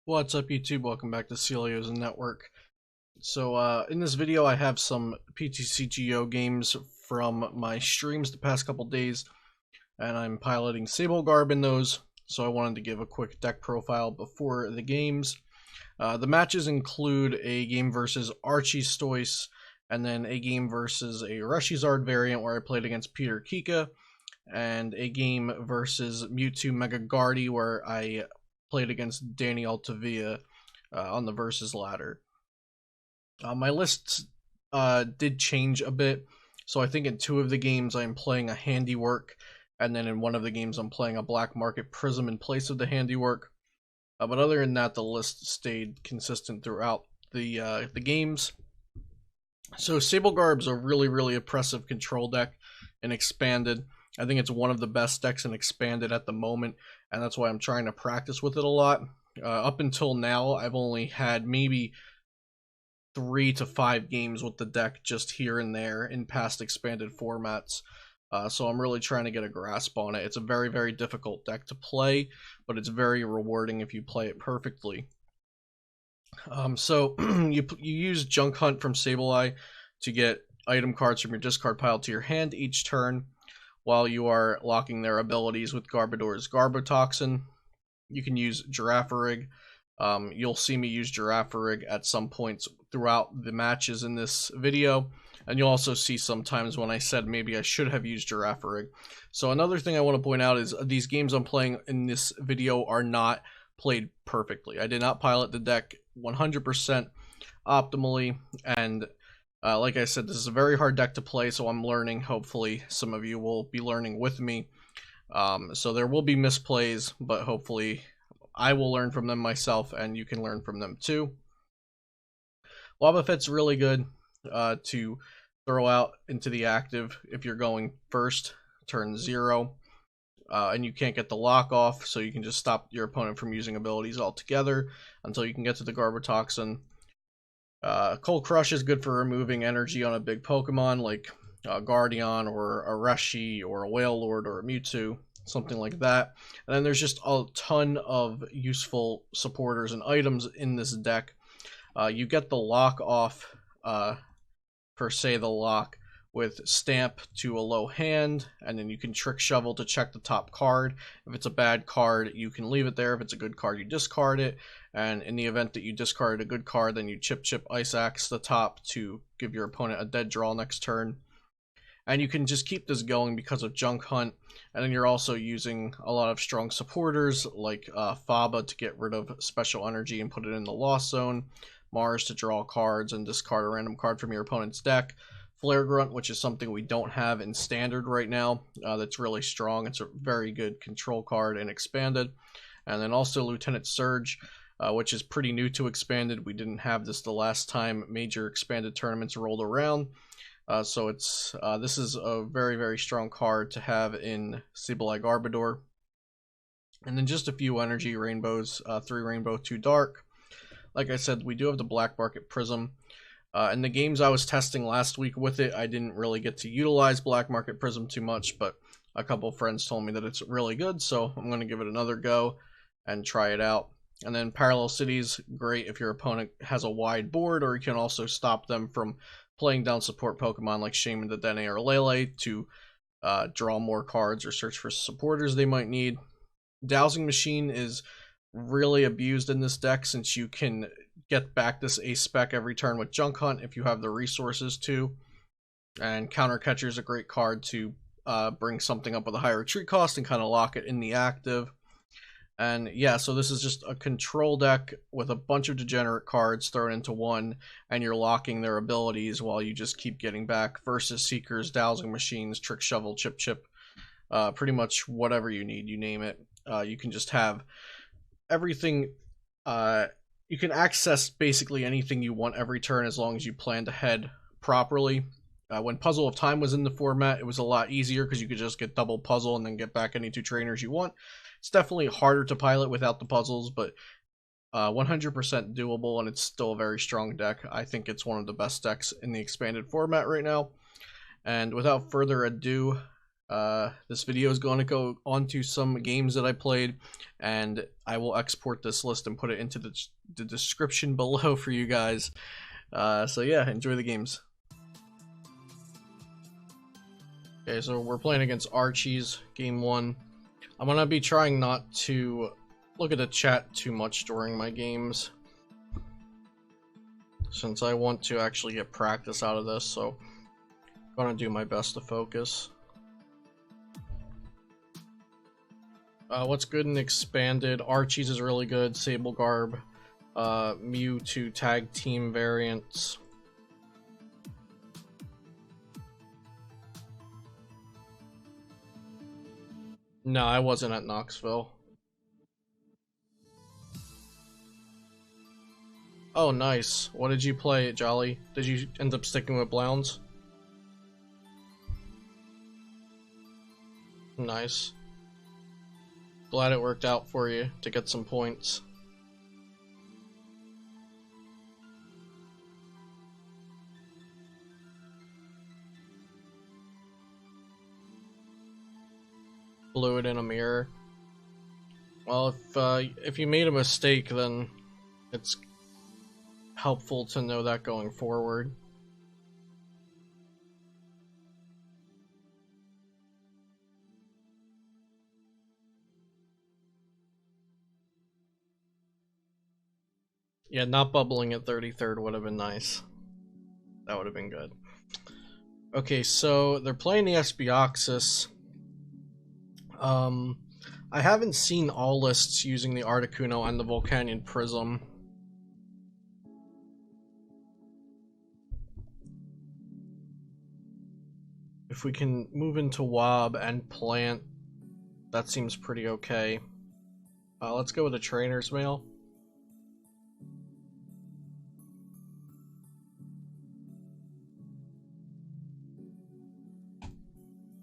What's up YouTube? Welcome back to Celios Network. So in this video I have some PTCGO games from my streams the past couple days, and I'm piloting Sablegarb in those, so I wanted to give a quick deck profile before the games. The matches include a game versus Archie Stoice, and then a game versus a Reshizard variant where I played against Peter Kika, and a game versus Mewtwo Mega Guardi where I played against Danny Altavia on the versus ladder. My lists did change a bit, so I think in two of the games I'm playing a Handiwork, and then in one of the games I'm playing a Black Market Prism in place of the Handiwork. But other than that, the list stayed consistent throughout the games. So Sablegarb's a really oppressive control deck in Expanded. I think it's one of the best decks in Expanded at the moment, and that's why I'm trying to practice with it a lot. Up until now, I've only had maybe 3 to 5 games with the deck just here and there in past Expanded formats. So I'm really trying to get a grasp on it. It's a very difficult deck to play, but it's very rewarding if you play it perfectly. So you use Junk Hunt from Sableye to get item cards from your discard pile to your hand each turn, while you are locking their abilities with Garbodor's Garbotoxin. You can use Girafarig. You'll see me use Girafarig at some points throughout the matches in this video, and you'll also see sometimes when I said maybe I should have used Girafarig. So another thing I want to point out is these games I'm playing in this video are not played perfectly. I did not pilot the deck 100% optimally, and like I said, this is a very hard deck to play, so I'm learning. Hopefully some of you will be learning with me. So there will be misplays, but hopefully I will learn from them myself, and you can learn from them too. Wobbuffet's really good to throw out into the active if you're going first, turn 0, and you can't get the lock off, so you can just stop your opponent from using abilities altogether until you can get to the Garbotoxin. Cold Crush is good for removing energy on a big Pokemon like Guardian or a Reshi or a Wailord or a Mewtwo, something like that. And then there's just a ton of useful supporters and items in this deck. You get the lock off, per se the lock, with Stamp to a low hand, and then you can Trick Shovel to check the top card. If it's a bad card, you can leave it there. If it's a good card, you discard it. And in the event that you discarded a good card, then you Chip-Chip Ice Axe the top to give your opponent a dead draw next turn. And you can just keep this going because of Junk Hunt. And then you're also using a lot of strong supporters like Faba to get rid of Special Energy and put it in the Lost Zone. Mars to draw cards and discard a random card from your opponent's deck. Flare Grunt, which is something we don't have in Standard right now, that's really strong. It's a very good control card in Expanded. And then also Lieutenant Surge, which is pretty new to Expanded. We didn't have this the last time major Expanded tournaments rolled around. So this is a very strong card to have in Sableye Garbodor. And then just a few energy rainbows, 3 rainbow, 2 dark. Like I said, we do have the Black Market Prism. In the games I was testing last week with it, I didn't really get to utilize Black Market Prism too much, but a couple of friends told me that it's really good, so I'm going to give it another go and try it out. And then Parallel Cities, great if your opponent has a wide board, or you can also stop them from playing down support Pokemon like Shaman, Dedenne, or Lele to draw more cards or search for supporters they might need. Dowsing Machine is really abused in this deck since you can get back this ace spec every turn with Junk Hunt if you have the resources to. And Counter Catcher is a great card to bring something up with a higher retreat cost and kind of lock it in the active. And yeah, so this is just a control deck with a bunch of degenerate cards thrown into one, and you're locking their abilities while you just keep getting back versus Seekers, Dowsing Machines, Trick Shovel, Chip-Chip, pretty much whatever you need, you name it. You can just have everything. You can access basically anything you want every turn as long as you planned ahead properly. When Puzzle of Time was in the format, it was a lot easier because you could just get double puzzle and then get back any 2 trainers you want. It's definitely harder to pilot without the puzzles, but 100% doable, and it's still a very strong deck. I think it's one of the best decks in the Expanded format right now. And without further ado, This video is going to go onto some games that I played, and I will export this list and put it into the description below for you guys. So yeah, enjoy the games. Okay, so we're playing against Archie's game 1. I'm gonna be trying not to look at the chat too much during my games, since I want to actually get practice out of this, so I'm gonna do my best to focus. What's good and expanded? Archie's is really good. Sablegarb, Mewtwo tag team variants. No, I wasn't at Knoxville. Oh, nice. What did you play, Jolly? Did you end up sticking with Blounds? Nice. Glad it worked out for you to get some points. Blew it in a mirror. Well, if you made a mistake, then it's helpful to know that going forward. Yeah, not bubbling at 33rd would have been nice. That would have been good. Okay, so they're playing the Espeoxys. I haven't seen all lists using the Articuno and the Volcanion Prism. If we can move into Wob and plant, that seems pretty okay. Let's go with a Trainers Mail.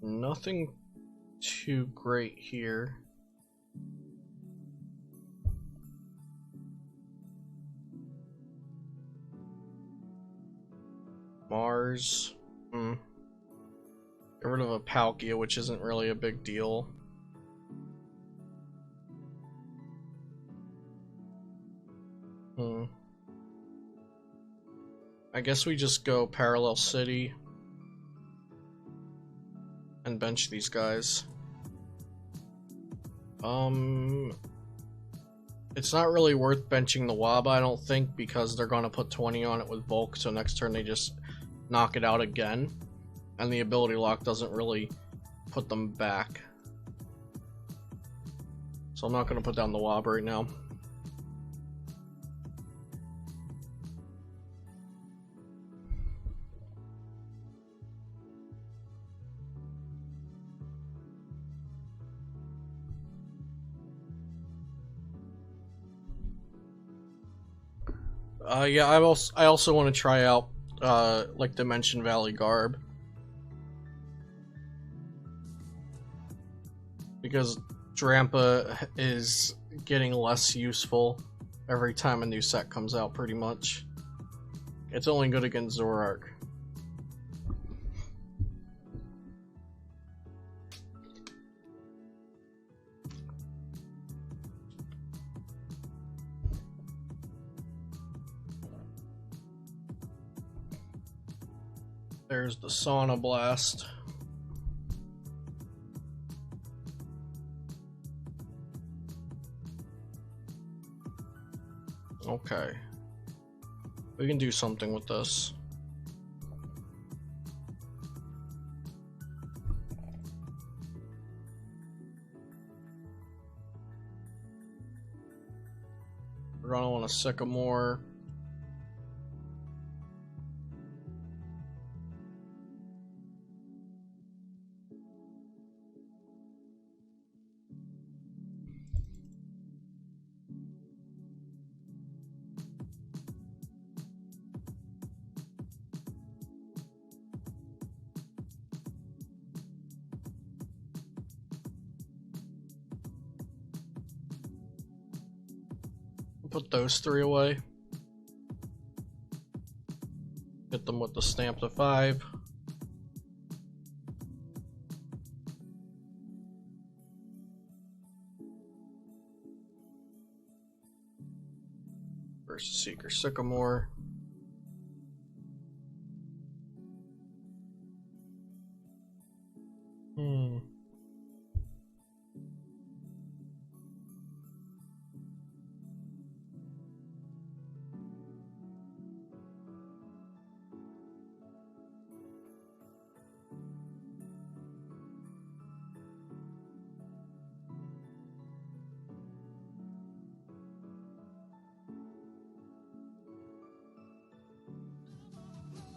Nothing too great here. Mars. Get rid of a Palkia, which isn't really a big deal. I guess we just go Parallel City and bench these guys. It's not really worth benching the Wob, I don't think, because they're gonna put 20 on it with Volk, so next turn they just knock it out again, and the ability lock doesn't really put them back. So I'm not gonna put down the Wob right now. Yeah, I also want to try out, like Dimension Valley Garb. Because Drampa is getting less useful every time a new set comes out, pretty much. It's only good against Zoroark. There's the Sauna Blast. Okay. We can do something with this. We're gonna want a Sycamore. Put those three away. Hit them with the Stamp to 5. versus Seeker Sycamore.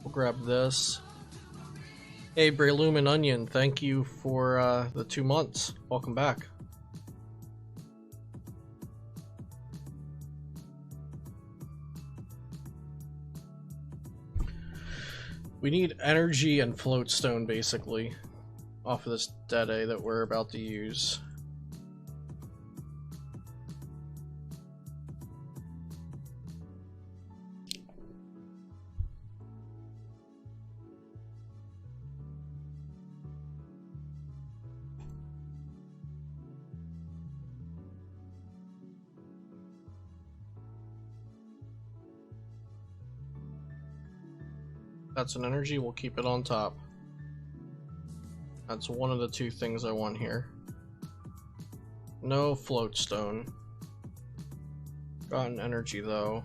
We'll grab this. Hey, Brelumen Onion, thank you for the 2 months. Welcome back. We need energy and floatstone basically off of this Dedenne that we're about to use. That's an energy, we'll keep it on top. That's one of the 2 things I want here. No floatstone. Got an energy though.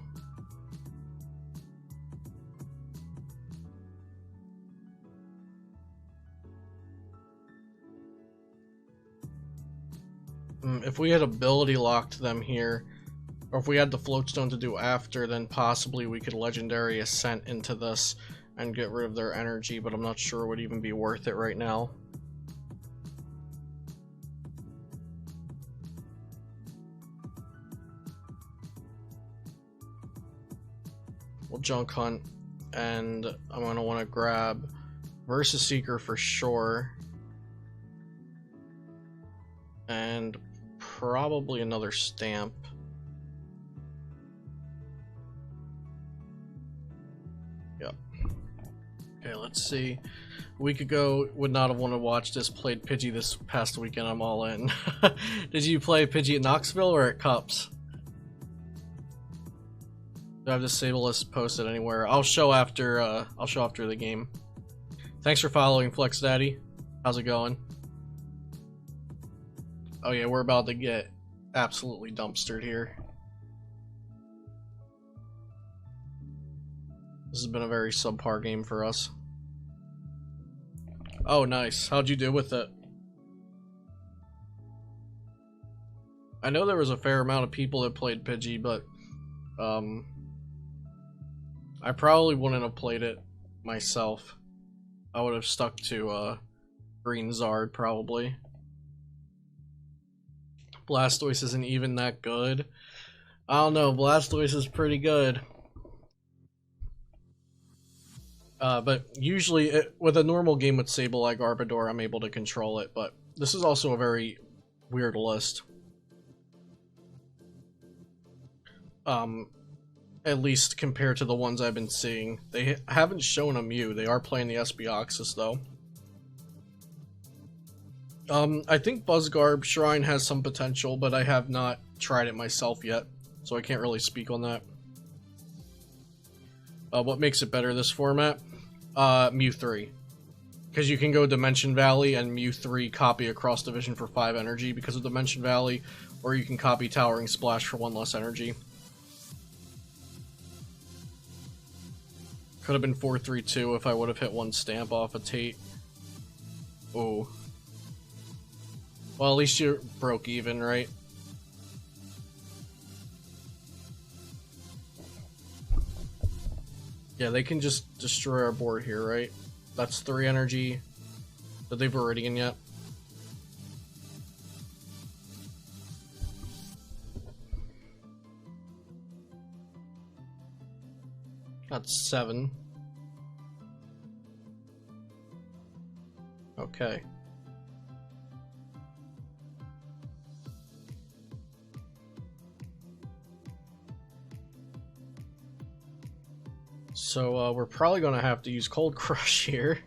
If we had ability locked them here, or if we had the floatstone to do after, then possibly we could legendary ascent into this and get rid of their energy, but I'm not sure it would even be worth it right now. We'll junk hunt, and I'm going to want to grab Versus Seeker for sure, and probably another stamp. Yep. Okay, let's see. A week ago, would not have wanted to watch this. Played Pidgey this past weekend. I'm all in. Did you play Pidgey at Knoxville or at Cups? Do I have the Sable list posted anywhere? I'll show after the game. Thanks for following, Flex Daddy. How's it going? Oh yeah, we're about to get absolutely dumpstered here. This has been a very subpar game for us. Oh, nice. How'd you do with it? I know there was a fair amount of people that played Pidgey, but I probably wouldn't have played it myself. I would have stuck to Green Zard probably. Blastoise isn't even that good. I don't know, Blastoise is pretty good. But usually, with a normal game with Sableye Garbodor, I'm able to control it, but this is also a very weird list. At least compared to the ones I've been seeing. They haven't shown a Mew. They are playing the Espeoxys, though. I think Buzzgarb Shrine has some potential, but I have not tried it myself yet, so I can't really speak on that. What makes it better, this format? Mew 3. Because you can go Dimension Valley and Mew 3 copy across division for 5 energy because of Dimension Valley, or you can copy Towering Splash for 1 less energy. Could have been 4-3-2 if I would have hit 1 stamp off a Tate. Oh. Well, at least you broke even, right? Yeah, they can just destroy our board here, right? That's 3 energy. Did they Viridian yet? That's 7. Okay. So, we're probably going to have to use Cold Crush here.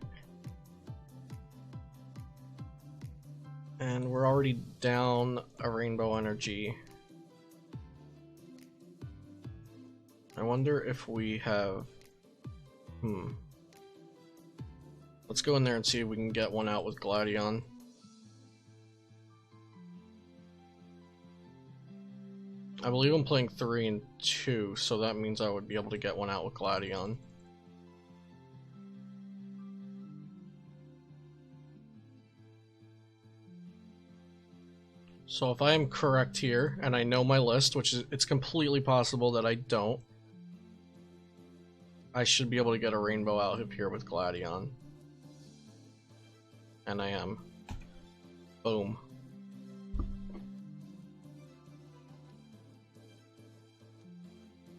And we're already down a Rainbow Energy. I wonder if we have... Let's go in there and see if we can get one out with Gladion. I believe I'm playing 3 and 2, so that means I would be able to get one out with Gladion. So if I am correct here, and I know my list, which is, it's completely possible that I don't, I should be able to get a rainbow out of here with Gladion. And I am. Boom.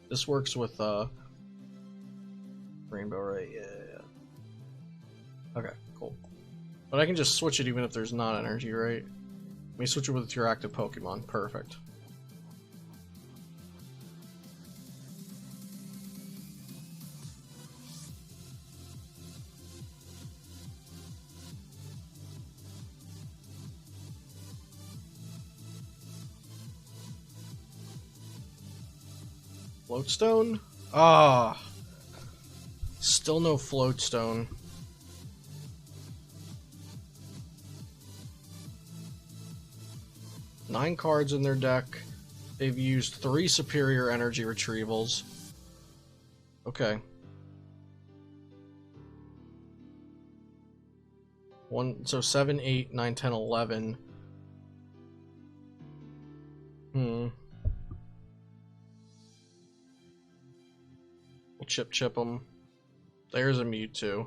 This works with rainbow, right? Yeah. Okay, cool. But I can just switch it even if there's not energy, right? Let me switch it with your active Pokemon. Perfect. Floatstone? Ah, still no Floatstone. Nine cards in their deck. They've used 3 superior energy retrievals. Okay. So 7, 8, 9, 10, 11. We'll Chip-Chip them. There's a Mewtwo.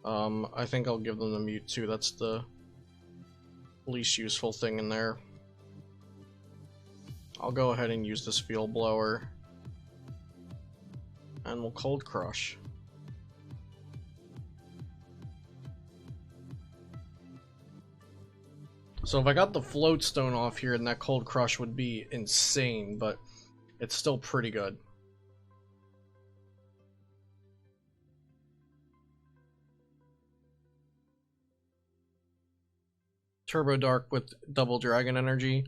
I think I'll give them the Mewtwo. That's the least useful thing in there. I'll go ahead and use this Field Blower. And we'll Cold Crush. So if I got the Floatstone off here, then that Cold Crush would be insane, but it's still pretty good. Turbo Dark with Double Dragon Energy.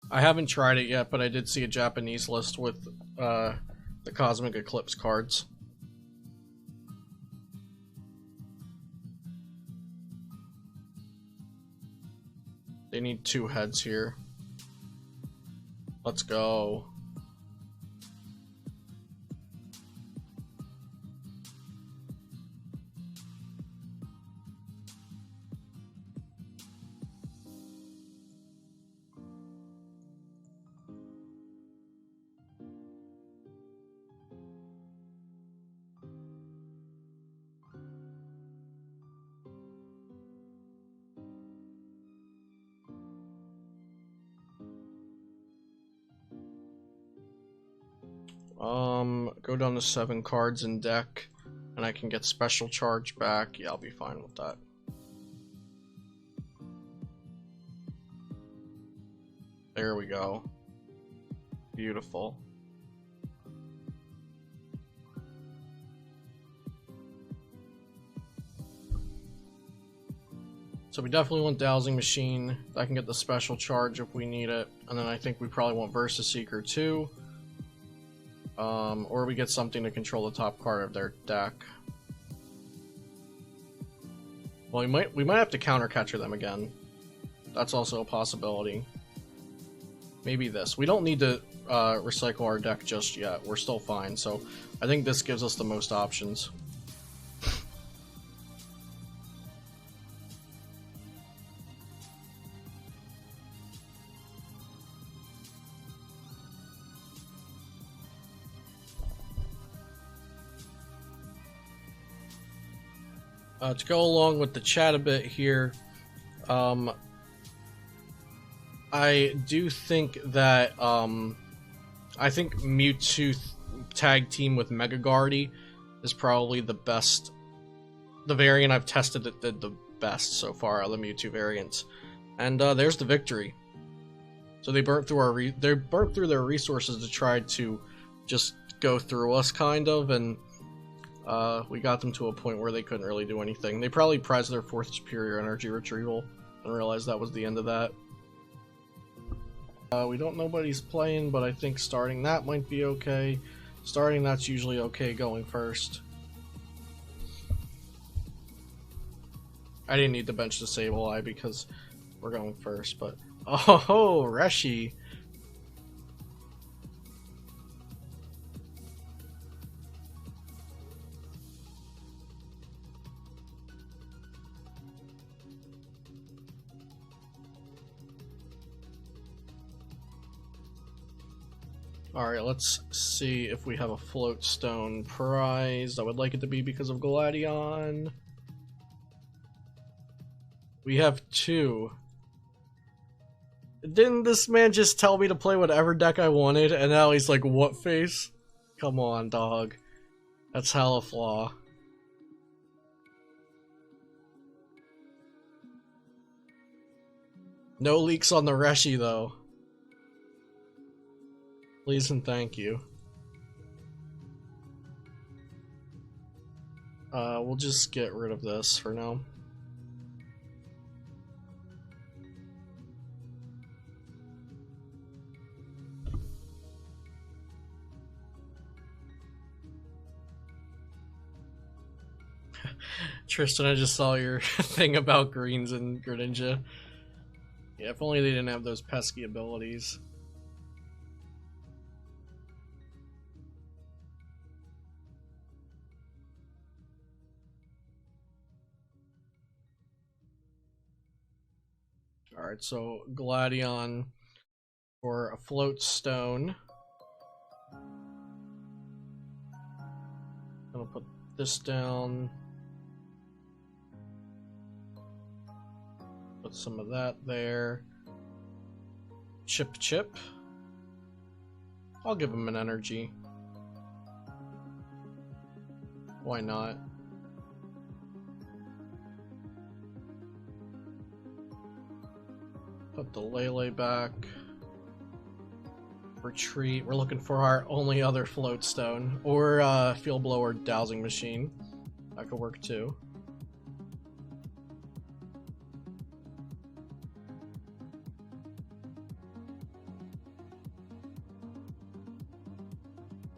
I haven't tried it yet, but I did see a Japanese list with the Cosmic Eclipse cards. They need 2 heads here. Let's go. Go down to 7 cards in deck, and I can get Special Charge back. Yeah, I'll be fine with that. There we go. Beautiful. So we definitely want Dowsing Machine. I can get the Special Charge if we need it, and then I think we probably want Versus Seeker too. Or we get something to control the top card of their deck. Well, we might have to counter catcher them again. That's also a possibility. Maybe this. We don't need to recycle our deck just yet. We're still fine. So I think this gives us the most options. To go along with the chat a bit here, I do think that I think Mewtwo tag team with Mega Guardy is probably the best. The variant I've tested that did the best so far out of the Mewtwo variants, and there's the victory. So they burnt through their resources to try to just go through us, kind of, and we got them to a point where they couldn't really do anything. They probably prized their 4th superior energy retrieval and realized that was the end of that. We don't know nobody's playing, but I think starting that might be okay. Starting that's usually okay going first. I didn't need to bench the Sableye because we're going first, but oh, Reshi. Alright, let's see if we have a float stone prize. I would like it to be because of Gladion. We have 2. Didn't this man just tell me to play whatever deck I wanted, and now he's like, what face? Come on, dog. That's hella flaw. No leaks on the Reshi, though. Please and thank you. We'll just get rid of this for now. Tristan, I just saw your thing about greens and Greninja. Yeah, if only they didn't have those pesky abilities. Alright, so Gladion for a float stone. I'm gonna put this down. Put some of that there. Chip-Chip. I'll give him an energy. Why not? Put the Lele back. Retreat. We're looking for our only other float stone. Or field blower dowsing machine. That could work too.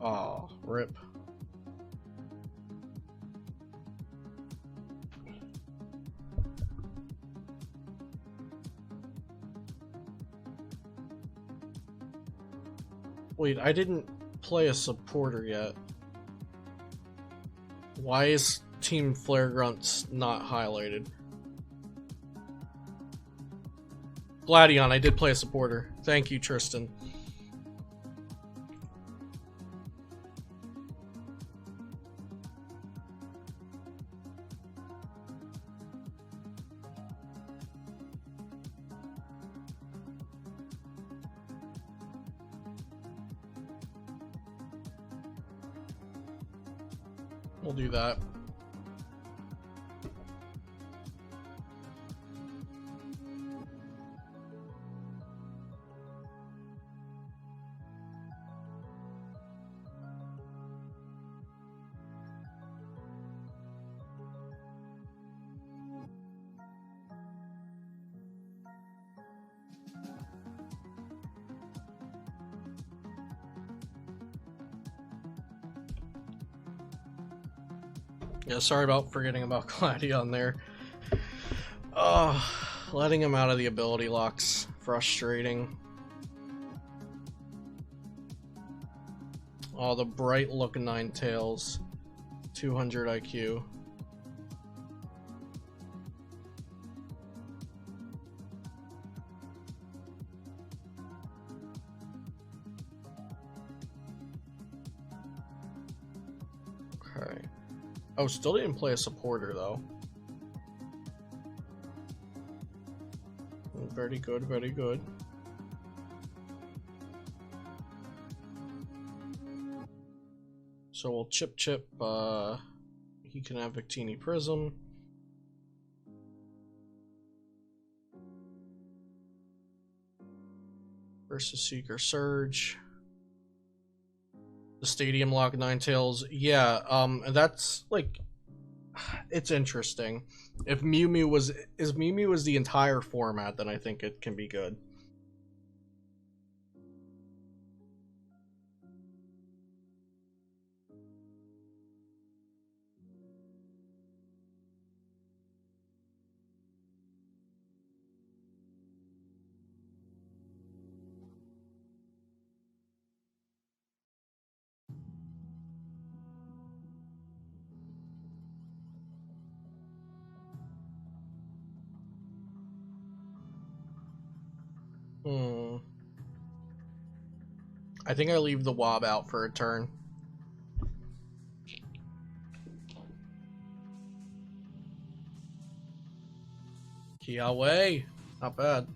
Oh, rip. Wait, I didn't play a supporter yet. Why is Team Flare Grunts not highlighted? Gladion, I did play a supporter. Thank you, Tristan. We'll do that. Yeah, sorry about forgetting about Gladion there. Oh, letting him out of the ability lock's frustrating. Oh, the bright looking Ninetales. 200 IQ. Okay. Oh, still didn't play a supporter though. Very good, very good. So we'll Chip-Chip, he can have Victini Prism. Versus Seeker Surge. The Stadium Lock Ninetales, yeah, that's like, it's interesting. If Mew Mew was the entire format, then I think it can be good. I think I leave the Wob out for a turn. Kiawe, not bad.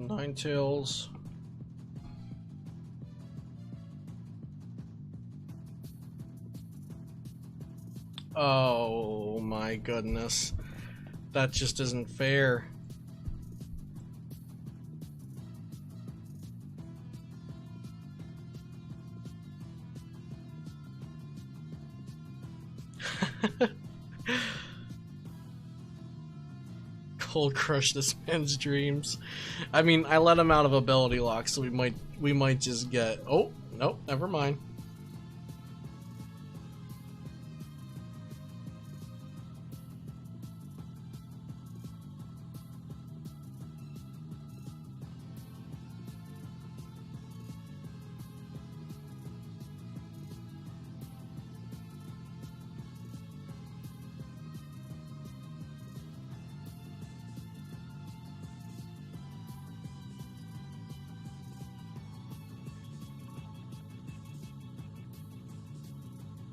Ninetales. Oh my goodness. That just isn't fair. Cold crush this man's dreams. I mean, I let him out of ability lock, so we might just get. Oh, nope, never mind.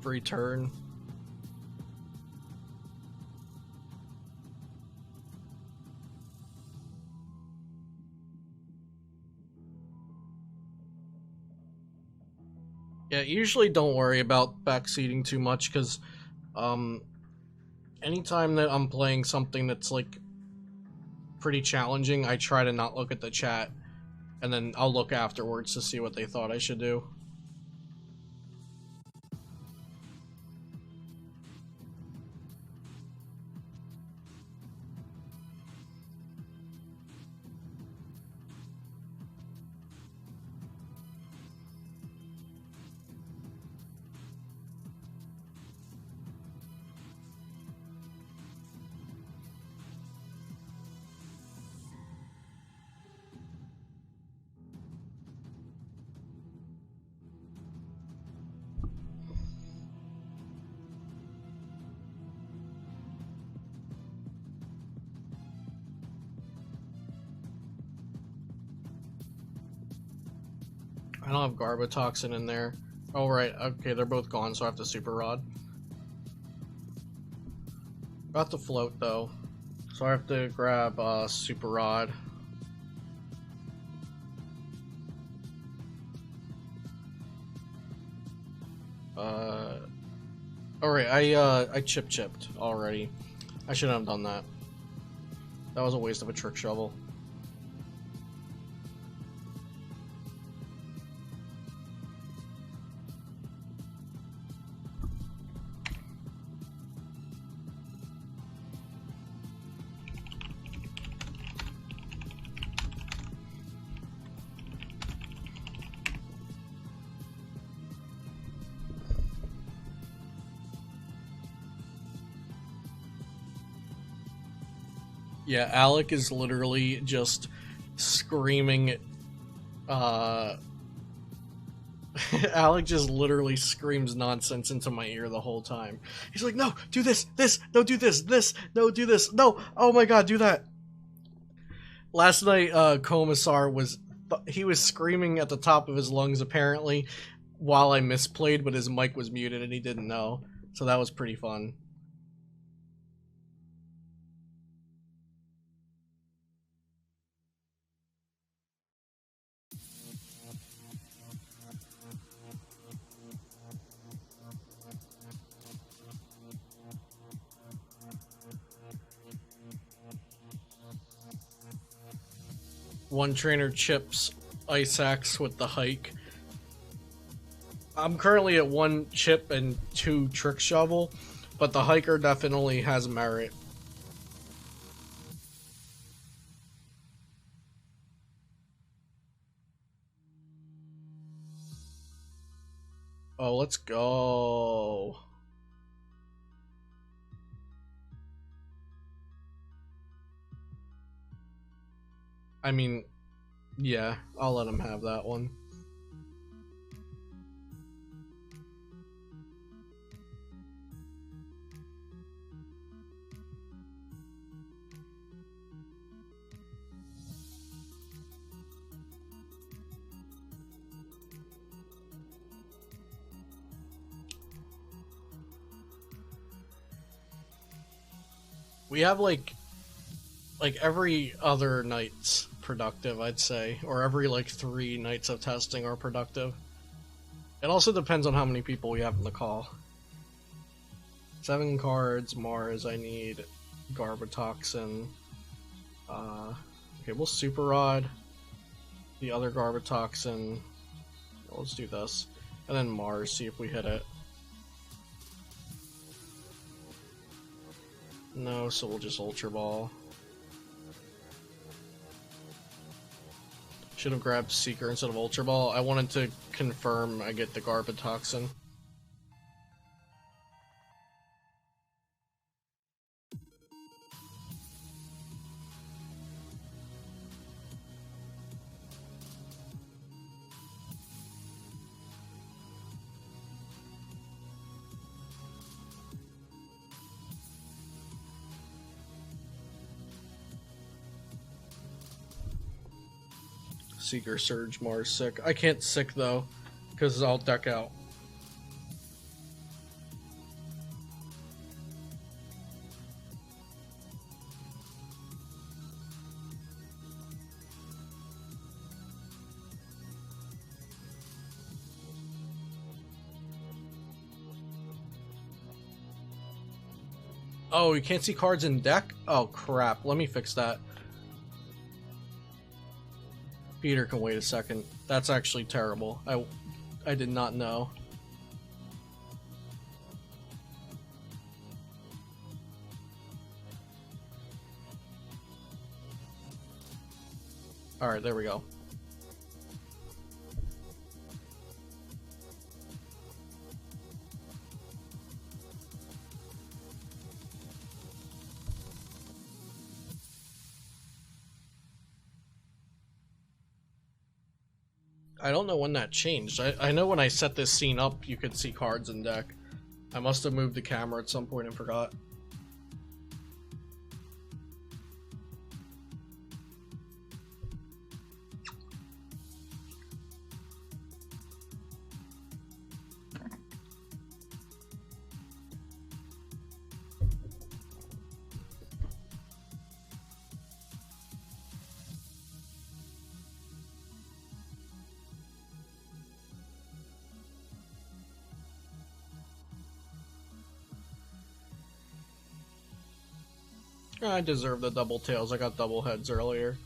Free turn. Yeah, usually don't worry about backseating too much, because anytime that I'm playing something that's like pretty challenging, I try to not look at the chat, and then I'll look afterwards to see what they thought I should do. I don't have Garbotoxin in there. Oh, right. Okay, they're both gone, so I have to Super Rod. Got the float, though. So I have to grab Super Rod. Alright, I chip-chipped already. I shouldn't have done that. That was a waste of a Trick Shovel. Yeah, Alec is literally just screaming, Alec just literally screams nonsense into my ear the whole time. He's like, no, do this, no, do this, no, do this, no, oh my god, do that. Last night, Commissar was screaming at the top of his lungs, apparently, while I misplayed, but his mic was muted and he didn't know, so that was pretty fun. One trainer chips Ice Axe with the hike. I'm currently at 1 chip and 2 Trick Shovel, but the hiker definitely has merit. Oh, let's go. I mean, yeah, I'll let him have that one. We have like every other night's productive, I'd say, or every like 3 nights of testing are productive. It also depends on how many people we have in the call. 7 cards, Mars, I need Garbotoxin. Okay, we'll Super Rod the other Garbotoxin. Let's do this. And then Mars, see if we hit it. No, so we'll just Ultra Ball. Should have grabbed Seeker instead of Ultra Ball. I wanted to confirm I get the Garbotoxin. Seeker, Surge, Mars, Sick. I can't Sick though, because I'll deck out. Oh, you can't see cards in deck? Oh crap, let me fix that. Peter can wait a second. That's actually terrible. I did not know. Alright, there we go. I don't know when that changed. I know when I set this scene up, you could see cards in deck. I must have moved the camera at some point and forgot. I deserve the double tails. I got double heads earlier.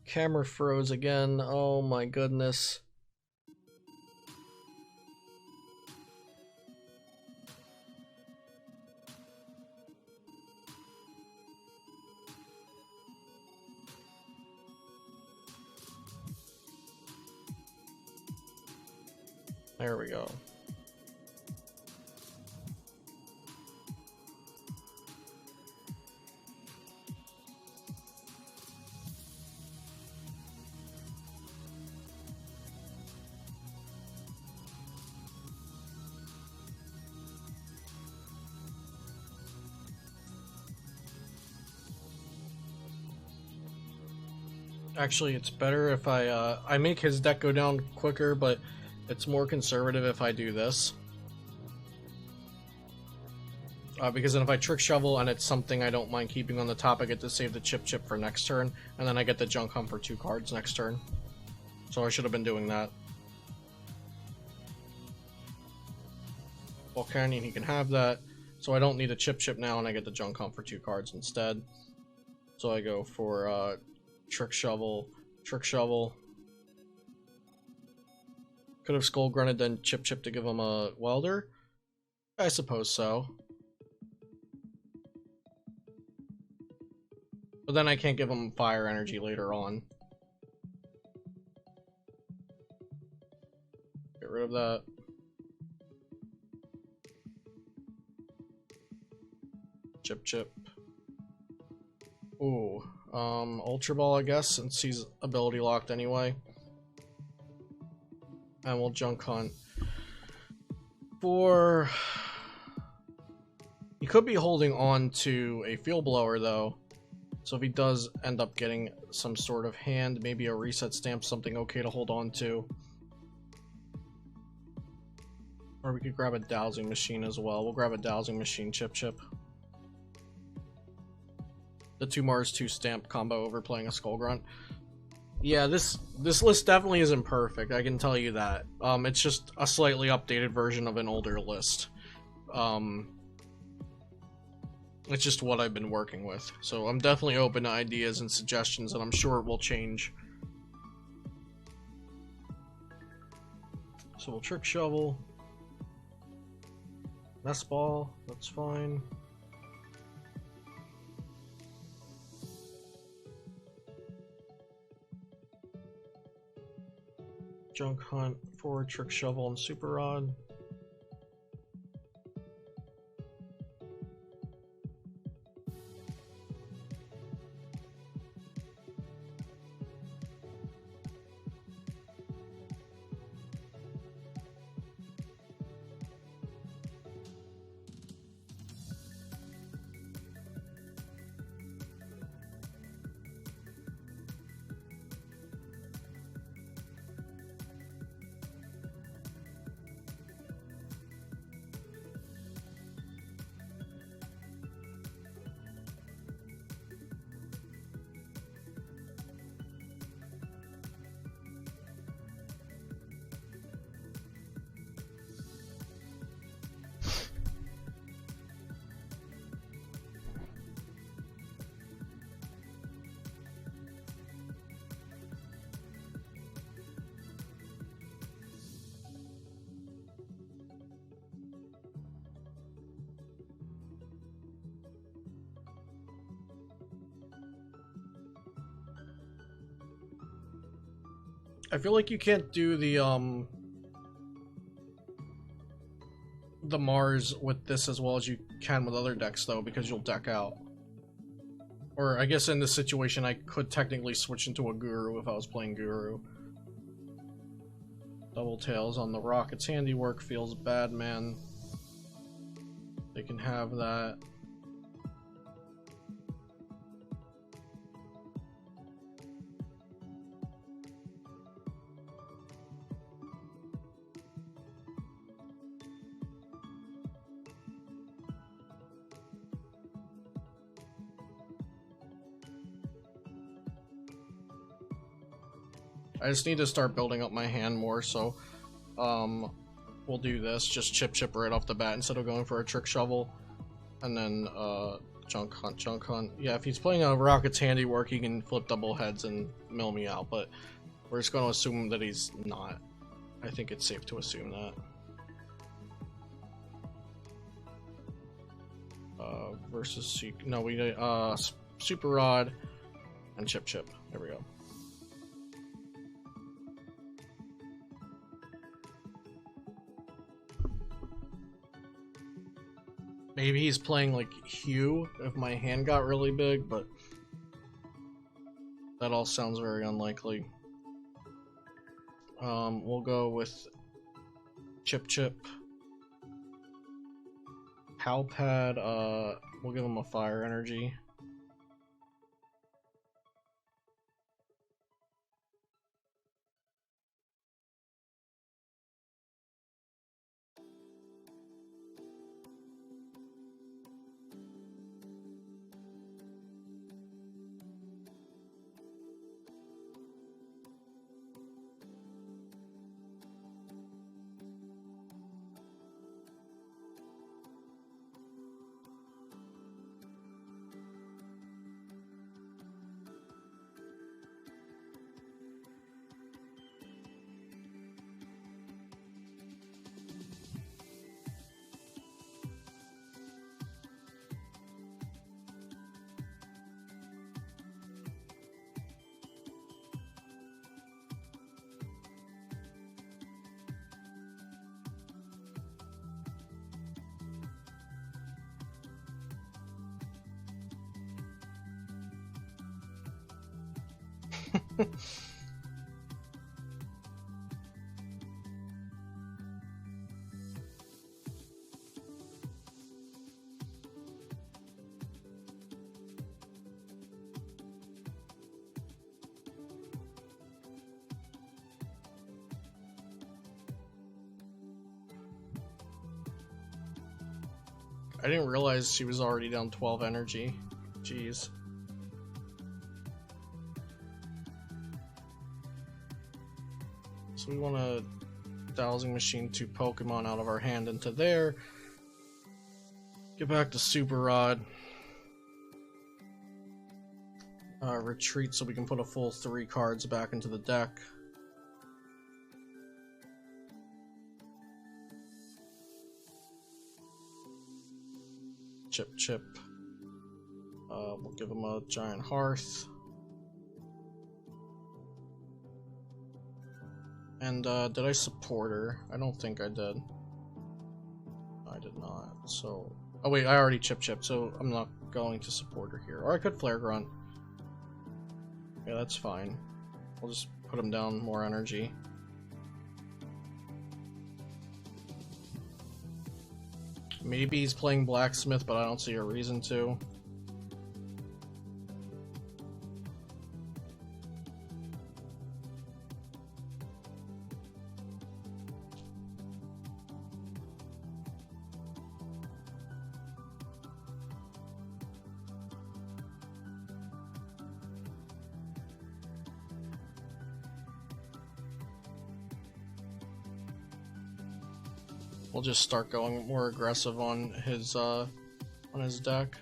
Camera froze again. Oh my goodness. There we go. Actually, it's better if I make his deck go down quicker, but it's more conservative if I do this. Because then if I Trick Shovel and it's something I don't mind keeping on the top, I get to save the Chip-Chip for next turn, and then I get the Junk Hunt for 2 cards next turn. So I should have been doing that. Volcanion, he can have that. So I don't need a Chip-Chip now, and I get the Junk Hunt for 2 cards instead. So I go for Trick Shovel. Could have Skull Grunted then Chip-Chip to give him a welder? I suppose so. But then I can't give him fire energy later on. Get rid of that. Chip-Chip. Ooh. Ultra Ball, I guess, since he's ability locked anyway. And we'll Junk Hunt. For... He could be holding on to a Field Blower, though. So if he does end up getting some sort of hand, maybe a Reset Stamp, something okay to hold on to. Or we could grab a Dowsing Machine as well. We'll grab a Dowsing Machine, Chip-Chip. The 2 Mars 2 Stamp combo over playing a Skull Grunt. Yeah, this list definitely isn't perfect, I can tell you that. It's just a slightly updated version of an older list. It's just what I've been working with. So I'm definitely open to ideas and suggestions, and I'm sure it will change. So we'll Trick Shovel. Nest Ball, that's fine. Junk Hunt, forward Trick Shovel, and Super Rod. I feel like you can't do the Mars with this as well as you can with other decks, though, because you'll deck out. Or, I guess in this situation, I could technically switch into a Guru if I was playing Guru. Double Tails on the Rocket's Handiwork feels bad, man. They can have that. I just need to start building up my hand more, so we'll do this. Just Chip-Chip right off the bat instead of going for a Trick Shovel. And then Junk Hunt. Yeah, if he's playing a Rocket's Handiwork, he can flip double heads and mill me out, but we're just going to assume that he's not. I think it's safe to assume that. No, we need Super Rod and Chip-Chip. There we go. Maybe he's playing like Hugh if my hand got really big, but that all sounds very unlikely. We'll go with Chip-Chip. Palpad, we'll give him a fire energy. I didn't realize she was already down 12 energy. Jeez. So we want to Dowsing Machine 2 Pokemon out of our hand into there. Get back to Super Rod. Retreat so we can put a full 3 cards back into the deck. Chip-Chip. We'll give him a Giant Hearth. And did I support her? I don't think I did. I did not. So, oh wait, I already Chip-Chip, so I'm not going to support her here. Or I could Flare Grunt. Yeah, that's fine. We'll just put him down more energy. Maybe he's playing Blacksmith, but I don't see a reason to. We'll just start going more aggressive on his deck.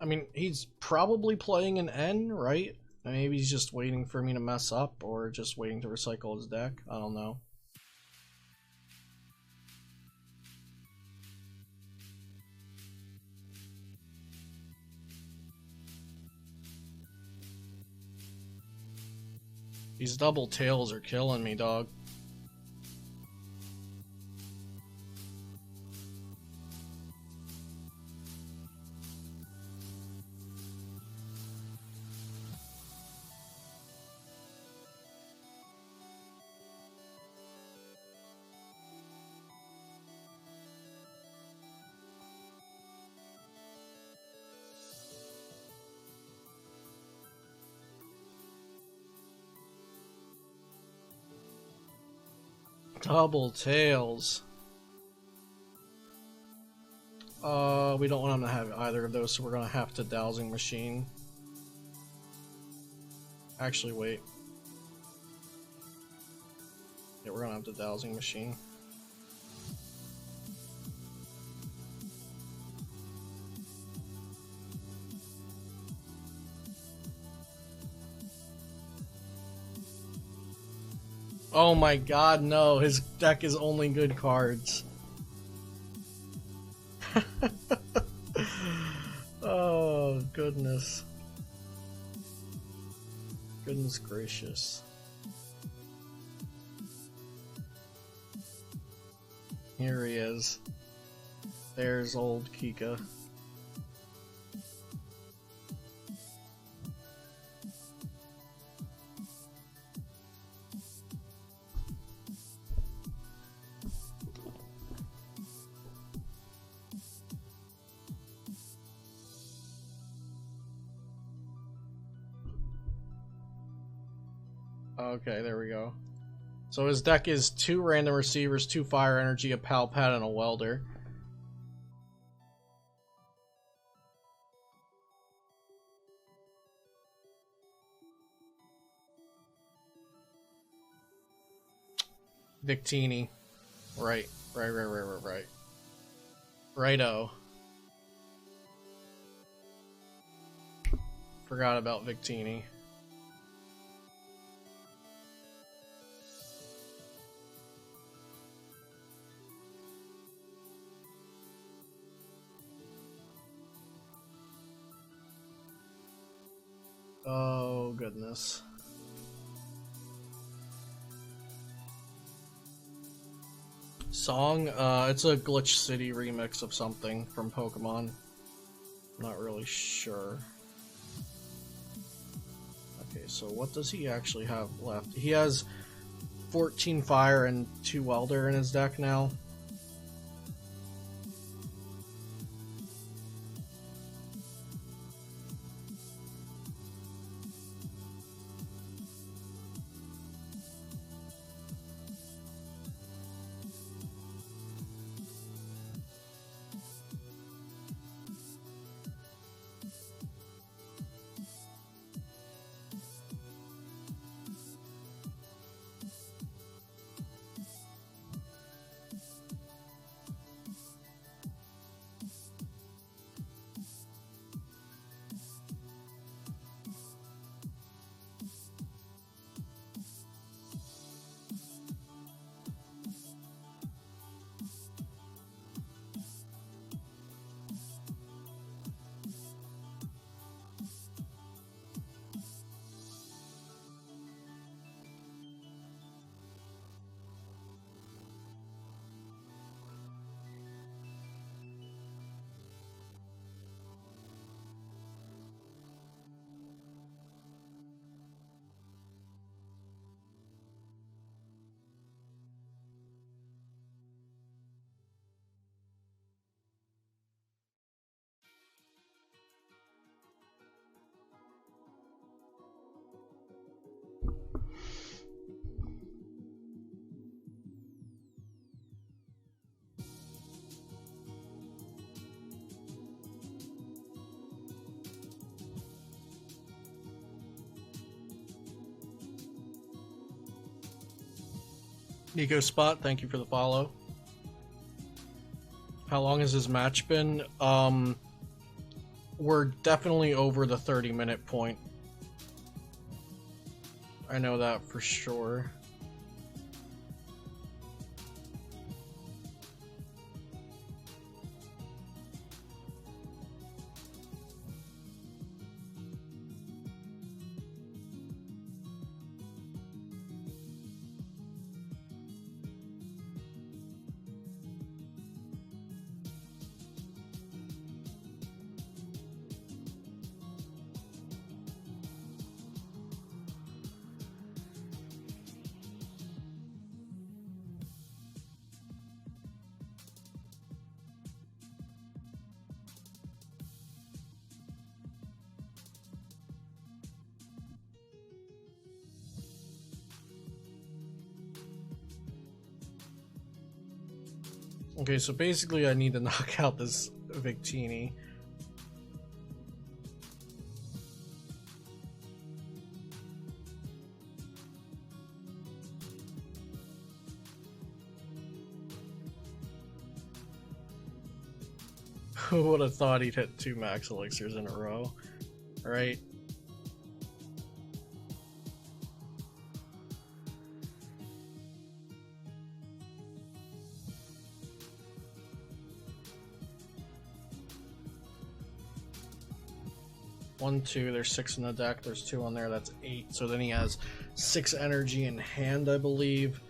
I mean, he's probably playing an N, right? Maybe he's just waiting for me to mess up, or just waiting to recycle his deck. I don't know. These double tails are killing me, dog. Double tails. We don't want him to have either of those, so we're gonna have to Dowsing Machine. Actually, wait. Yeah, we're gonna have to Dowsing Machine. Oh my god, no. His deck is only good cards. Oh, goodness. Goodness gracious. Here he is. There's old Kika. Okay, there we go. So his deck is 2 random receivers, 2 fire energy, a pal pad, and a welder. Victini. Right. Righto. Forgot about Victini. goodness. Song? It's a Glitch City remix of something from Pokemon. I'm not really sure. Okay, so what does he actually have left? He has 14 Fire and 2 Welder in his deck now. Nico Spot, thank you for the follow. How long has his match been? We're definitely over the 30-minute point. I know that for sure. Okay, so basically I need to knock out this Victini. Who would have thought he'd hit 2 max elixirs in a row, right? One, two, there's 6 in the deck, there's 2 on there, that's 8. So then he has 6 energy in hand, I believe.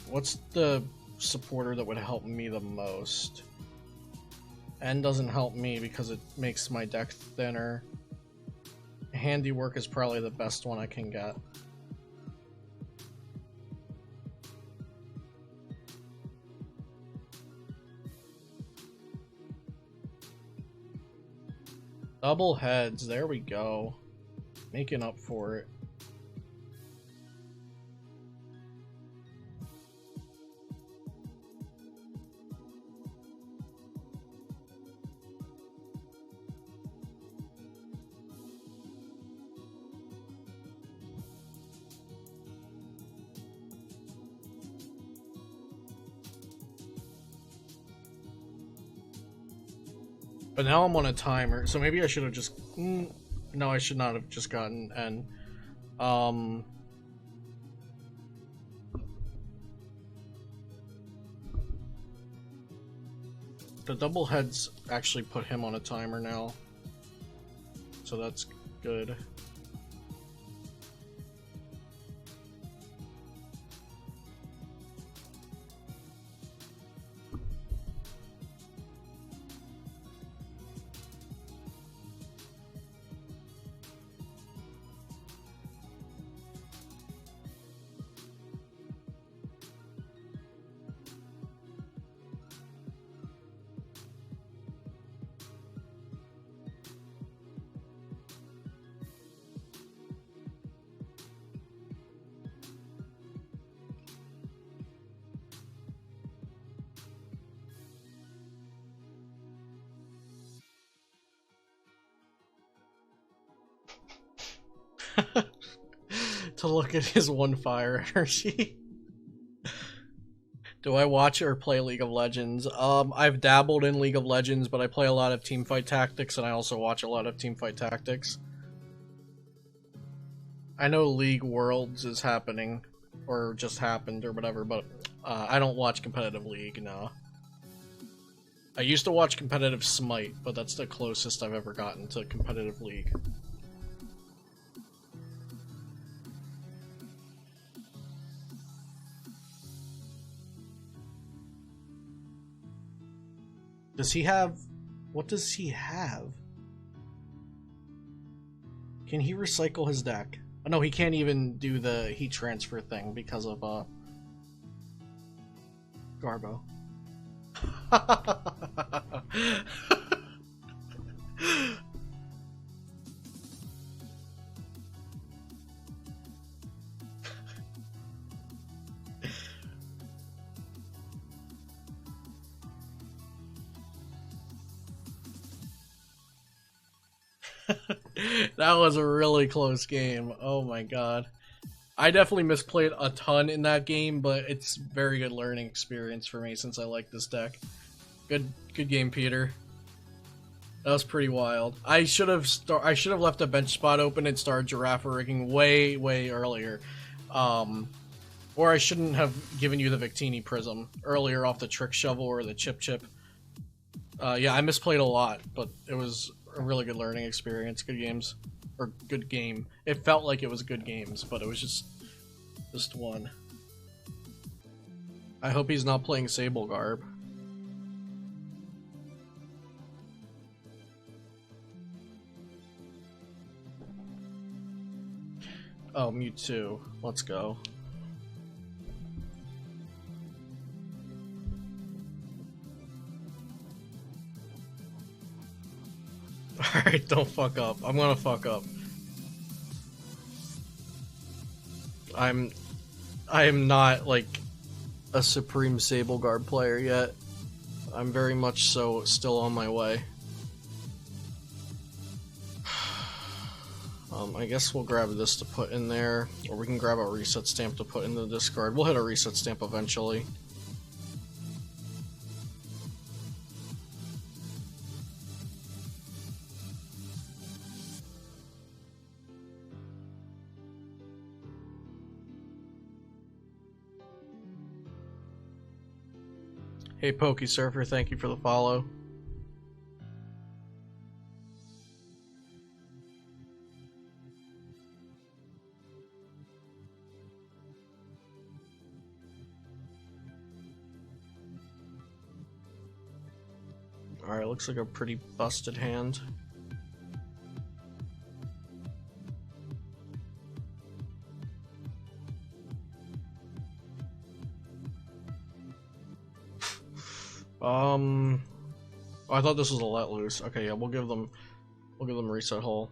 What's the supporter that would help me the most? N doesn't help me because it makes my deck thinner. Handiwork is probably the best one I can get. Double heads, there we go. Making up for it. But now I'm on a timer, so maybe I should have just... no, I should not have just gotten N. The double heads actually put him on a timer now. so that's good. To look at his one fire energy. Do I watch or play League of Legends? I've dabbled in League of Legends, but I play a lot of Teamfight Tactics, and I also watch a lot of Teamfight Tactics. I know League Worlds is happening, or just happened, or whatever, but I don't watch competitive League, no. I used to watch competitive Smite, but that's the closest I've ever gotten to competitive League. Does he have... What does he have? Can he recycle his deck? Oh, no, he can't even do the heat transfer thing because of, Garbo. That was a really close game. Oh my god. I definitely misplayed a ton in that game, but it's very good learning experience for me since I like this deck. Good game, Peter. That was pretty wild. I should have left a bench spot open and started Girafarig way earlier. Or I shouldn't have given you the Victini Prism earlier off the Trick Shovel or the Chip-Chip. Yeah, I misplayed a lot, but it was a really good learning experience. Good games. Or good game. It felt like it was good games, but it was just one. I hope he's not playing Sablegarb. Oh, Mewtwo. Let's go. Alright, don't fuck up. I'm gonna fuck up. I am not, like, a supreme Sablegarb player yet. I'm very much so still on my way. I guess we'll grab this to put in there, or we can grab a reset stamp to put in the discard. We'll hit a reset stamp eventually. Hey PokeSurfer, thank you for the follow. Alright, looks like a pretty busted hand. Oh, I thought this was a let loose. Okay, yeah, we'll give them reset hole.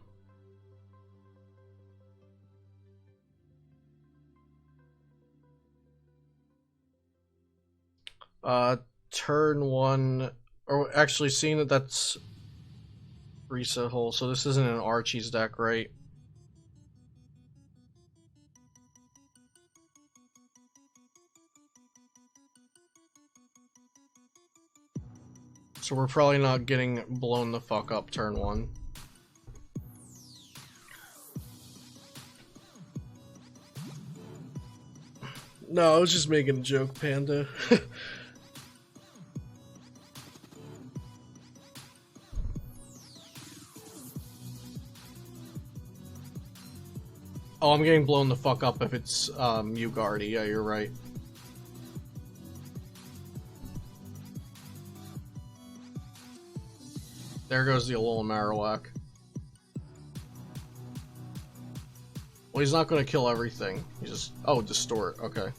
Turn one, or actually seeing that that's reset hole, so this isn't an Archie's deck, right? So we're probably not getting blown the fuck up turn one. No, I was just making a joke, Panda. Oh, I'm getting blown the fuck up if it's Ugardi. Yeah, you're right. There goes the Alola Marowak. Well, he's not going to kill everything. He's just... Oh, Distort. Okay.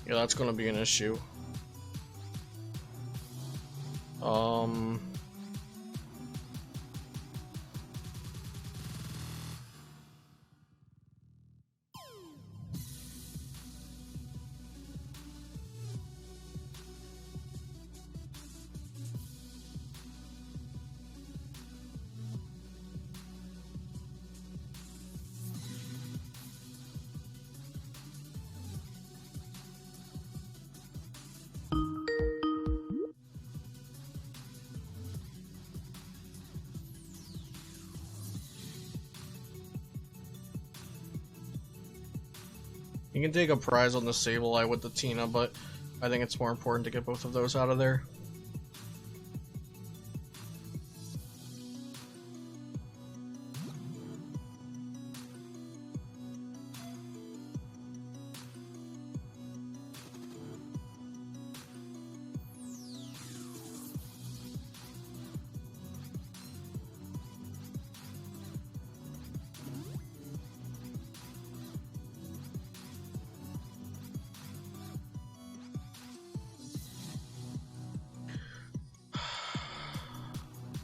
Yeah, that's going to be an issue. You can take a prize on the Sableye with the Tina, but I think it's more important to get both of those out of there.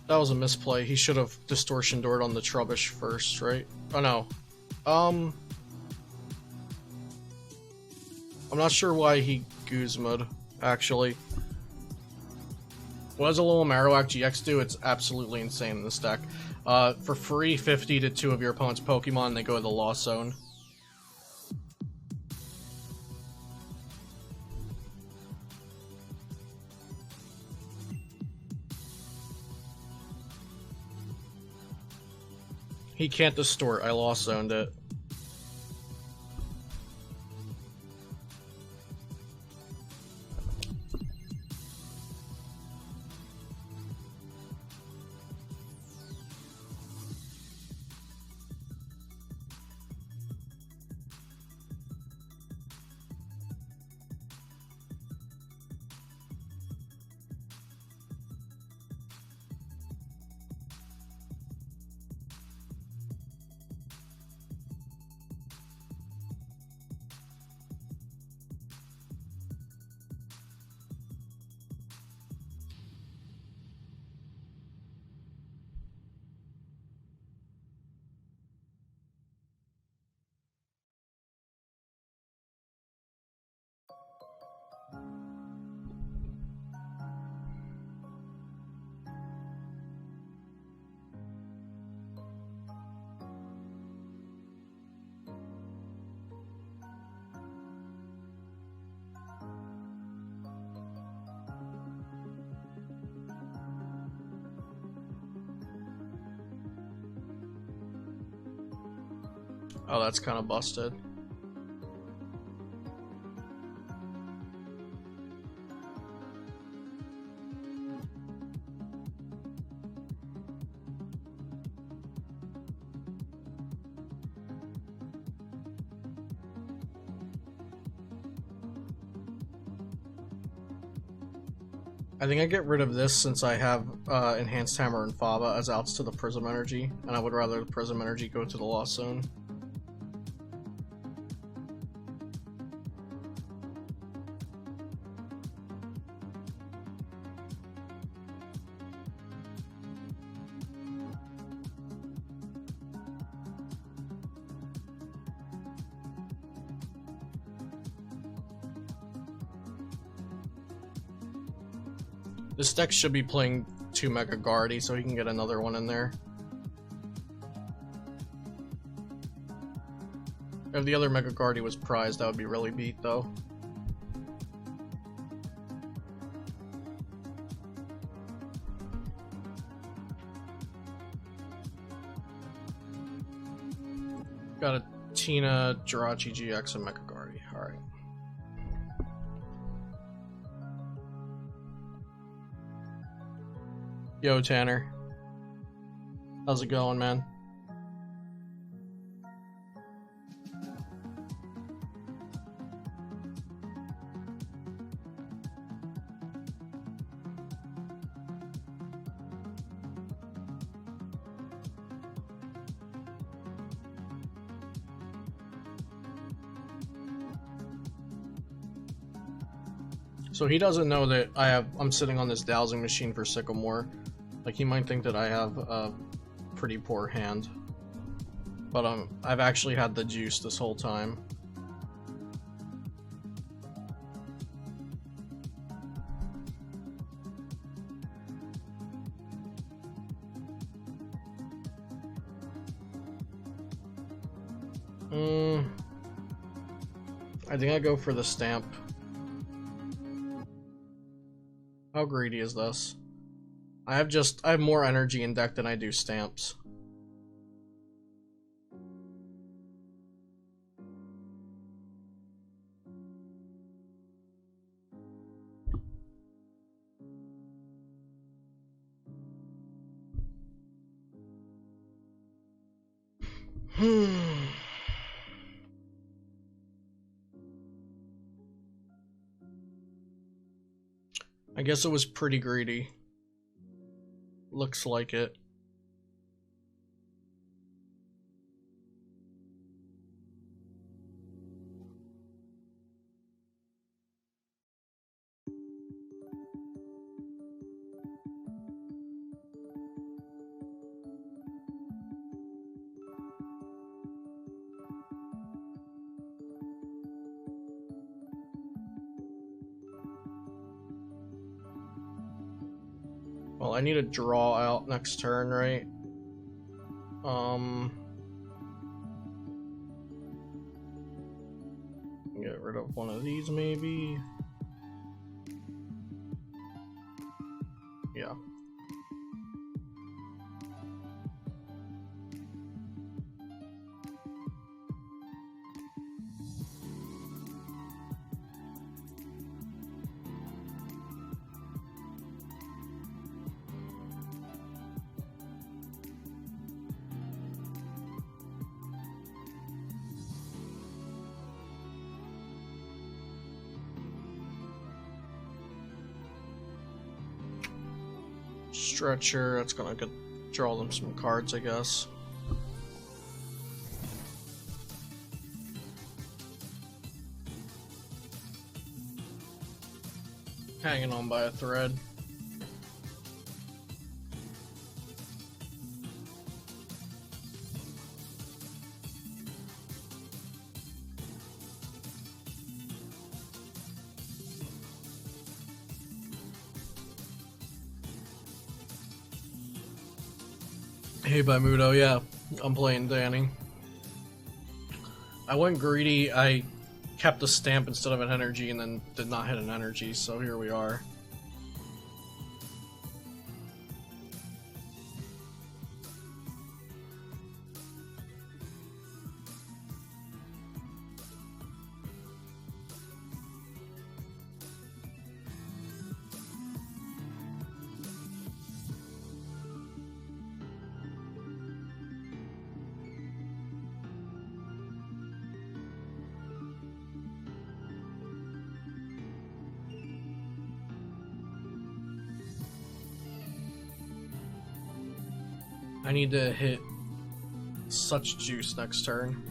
That was a misplay. He should have Distortion Doored on the Trubbish first, right? Oh no. I'm not sure why he Guzma'd, actually. What does a little Marowak GX do? It's absolutely insane in this deck. For free 50 to 2 of your opponent's Pokemon, they go to the Lost Zone. He can't Distort, I Lost Zoned it. Oh, that's kind of busted. I think I get rid of this since I have Enhanced Hammer and Faba as outs to the Prism Energy, and I would rather the Prism Energy go to the Lost Zone. This deck should be playing 2 Mega Guardy, so he can get another one in there. If the other Mega Guardy was prized, that would be really beat, though. Got a Tina, Jirachi GX, and Mega Guardy. Alright. Yo, Tanner. How's it going, man? So he doesn't know that I'm sitting on this dowsing machine for Sycamore. Like, he might think that I have a pretty poor hand. But I've actually had the juice this whole time. I think I go for the stamp. How greedy is this? I have more energy in deck than I do stamps. I guess it was pretty greedy. Looks like it. Well, I need to draw out next turn, right? Get rid of one of these, maybe. Yeah. Stretcher, that's gonna draw them some cards, I guess. Hanging on by a thread. Hey, Bimudo, yeah, I'm playing Danny. I went greedy, I kept a stamp instead of an energy and then did not hit an energy, so here we are. I need to hit such juice next turn.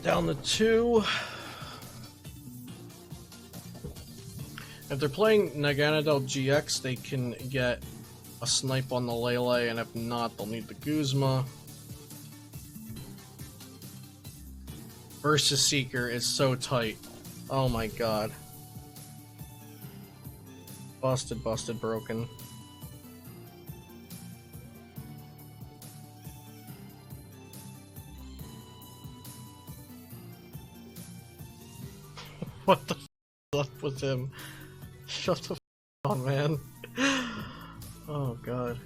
Down to 2. If they're playing Dedenne-GX, they can get a snipe on the Lele, and if not, they'll need the Guzma. Versus Seeker is so tight. Oh my god. Busted, busted, broken. What the f is up with him? Shut the f up, man. Oh god.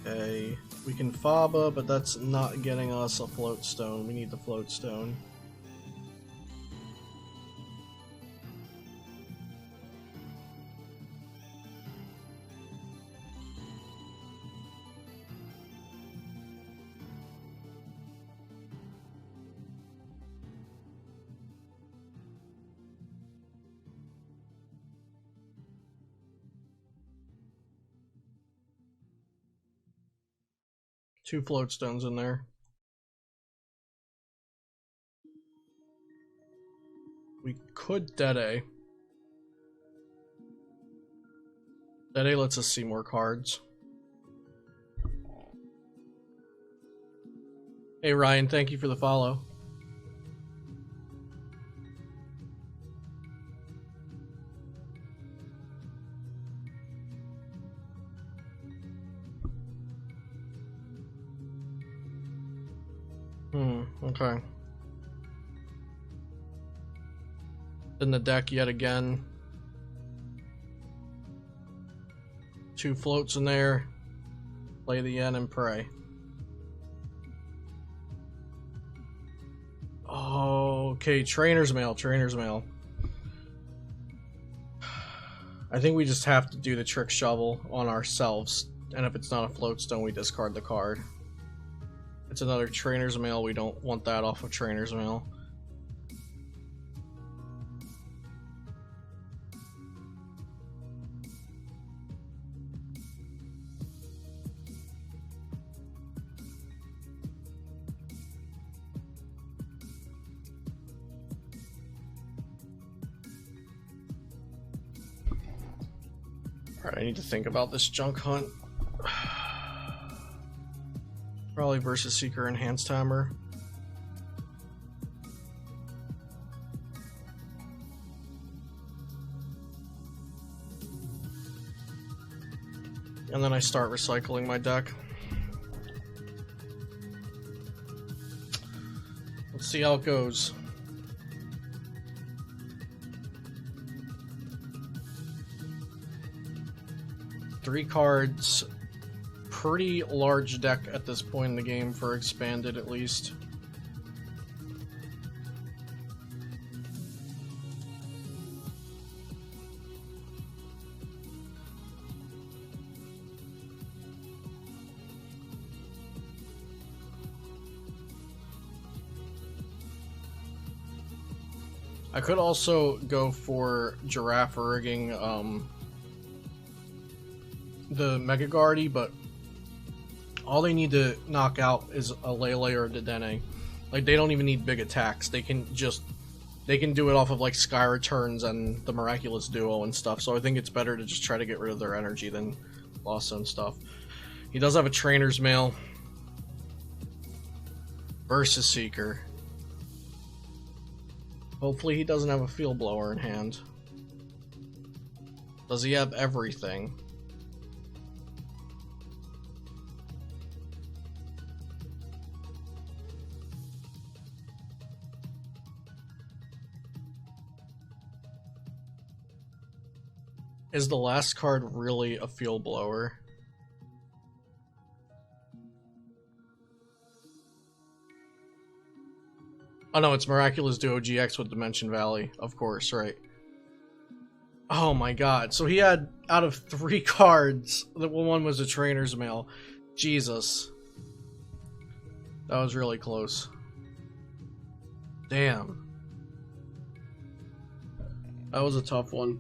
Okay, we can Faba, but that's not getting us a float stone. We need the float stone. Two float stones in there. We could Dedenne. Dedenne lets us see more cards. Hey Ryan, thank you for the follow. Okay. In the deck yet again. Two floats in there. Play the yen and pray. Okay, Trainers Mail, Trainers Mail. I think we just have to do the Trick Shovel on ourselves, and if it's not a float stone, we discard the card. It's another Trainers Mail, we don't want that off of Trainers Mail. Alright, I need to think about this junk hunt. Probably versus Seeker Enhanced Hammer. And then I start recycling my deck. Let's see how it goes. Three cards. Pretty large deck at this point in the game for expanded, at least. I could also go for Girafarig the Mega Guardi, but all they need to knock out is a Lele or a Dedenne. Like, they don't even need big attacks. They can do it off of like Sky Returns and the Miraculous Duo and stuff. So I think it's better to just try to get rid of their energy than Lost Zone stuff. He does have a Trainer's Mail versus Seeker. Hopefully he doesn't have a Field Blower in hand. Does he have everything? Is the last card really a Field Blower? Oh no, it's Miraculous Duo GX with Dimension Valley, of course, right. Oh my god, so he had, out of 3 cards, the one was a Trainer's Mail. Jesus. That was really close. Damn. That was a tough one.